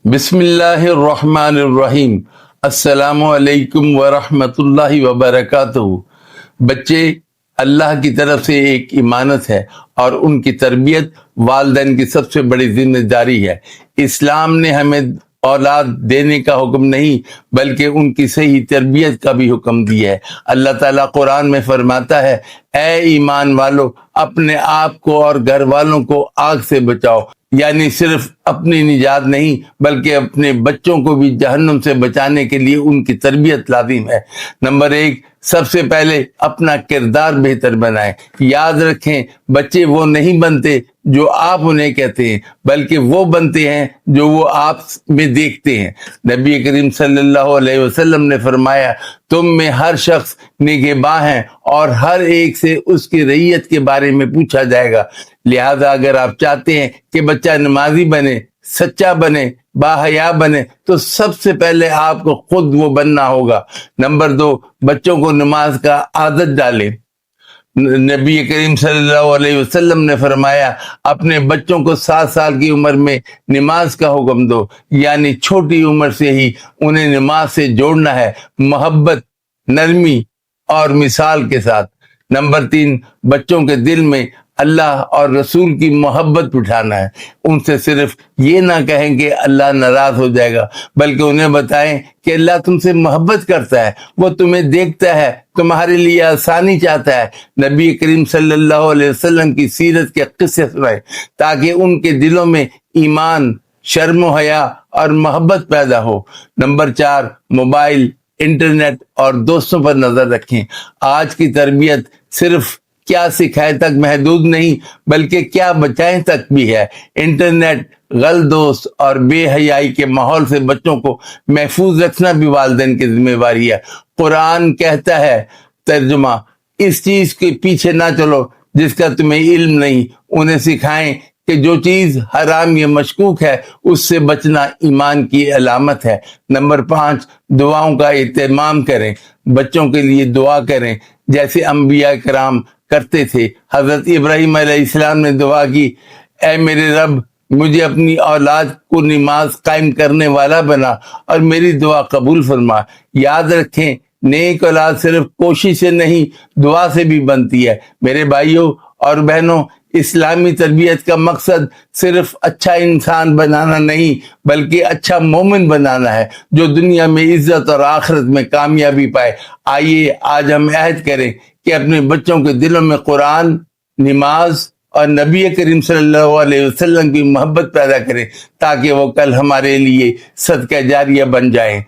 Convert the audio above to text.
بسم اللہ الرحمن الرحیم۔ السلام علیکم ورحمۃ اللہ وبرکاتہ۔ بچے اللہ کی طرف سے ایک امانت ہے اور ان کی تربیت والدین کی سب سے بڑی ذمہ داری ہے۔ اسلام نے ہمیں اولاد دینے کا حکم نہیں بلکہ ان کی صحیح تربیت کا بھی حکم دیا ہے۔ اللہ تعالیٰ قرآن میں فرماتا ہے، اے ایمان والو، اپنے آپ کو اور گھر والوں کو آگ سے بچاؤ، یعنی صرف اپنی نجات نہیں بلکہ اپنے بچوں کو بھی جہنم سے بچانے کے لیے ان کی تربیت لازم ہے۔ نمبر 1، سب سے پہلے اپنا کردار بہتر بنائیں۔ یاد رکھیں، بچے وہ نہیں بنتے جو آپ انہیں کہتے ہیں بلکہ وہ بنتے ہیں جو وہ آپ میں دیکھتے ہیں۔ نبی کریم صلی اللہ علیہ وسلم نے فرمایا، تم میں ہر شخص نگہباں ہے اور ہر ایک سے اس کی رعیت کے بارے میں پوچھا جائے گا۔ لہذا اگر آپ چاہتے ہیں کہ بچہ نمازی بنے، سچا بنے، باحیا بنے، تو سب سے پہلے آپ کو خود وہ بننا ہوگا۔ نمبر 2، بچوں کو نماز کا عادت ڈالیں۔ نبی کریم صلی اللہ علیہ وسلم نے فرمایا، اپنے بچوں کو 7 سال کی عمر میں نماز کا حکم دو، یعنی چھوٹی عمر سے ہی انہیں نماز سے جوڑنا ہے، محبت، نرمی اور مثال کے ساتھ۔ نمبر 3، بچوں کے دل میں اللہ اور رسول کی محبت بٹھانا ہے۔ ان سے صرف یہ نہ کہیں کہ اللہ ناراض ہو جائے گا، بلکہ انہیں بتائیں کہ اللہ تم سے محبت کرتا ہے، وہ تمہیں دیکھتا ہے، تمہارے لیے آسانی چاہتا ہے۔ نبی کریم صلی اللہ علیہ وسلم کی سیرت کے قصے سنائیں تاکہ ان کے دلوں میں ایمان، شرم و حیا اور محبت پیدا ہو۔ نمبر 4، موبائل، انٹرنیٹ اور دوستوں پر نظر رکھیں۔ آج کی تربیت صرف کیا سکھائے تک محدود نہیں بلکہ کیا بچائیں تک بھی ہے۔ انٹرنیٹ، غلط دوست اور بے حیائی کے ماحول سے بچوں کو محفوظ رکھنا بھی والدین کی ذمہ داری ہے۔ قرآن کہتا ہے، ترجمہ، اس چیز کے پیچھے نہ چلو جس کا تمہیں علم نہیں، انہیں سکھائیں کہ جو چیز حرام یا مشکوک ہے اس سے بچنا ایمان کی علامت ہے۔ نمبر 5، دعاؤں کا اہتمام کریں۔ بچوں کے لیے دعا کریں جیسے انبیاء کرام کرتے تھے۔ حضرت ابراہیم علیہ السلام نے دعا کی، اے میرے رب، مجھے اپنی اولاد کو نماز قائم کرنے والا بنا اور میری دعا قبول فرما۔ یاد رکھیں، نیک اولاد صرف کوشش سے نہیں، دعا سے بھی بنتی ہے۔ میرے بھائیوں اور بہنوں، اسلامی تربیت کا مقصد صرف اچھا انسان بنانا نہیں بلکہ اچھا مومن بنانا ہے جو دنیا میں عزت اور آخرت میں کامیابی پائے۔ آئیے آج ہم عہد کریں کہ اپنے بچوں کے دلوں میں قرآن، نماز اور نبی کریم صلی اللہ علیہ وسلم کی محبت پیدا کریں تاکہ وہ کل ہمارے لیے صدقہ جاریہ بن جائیں۔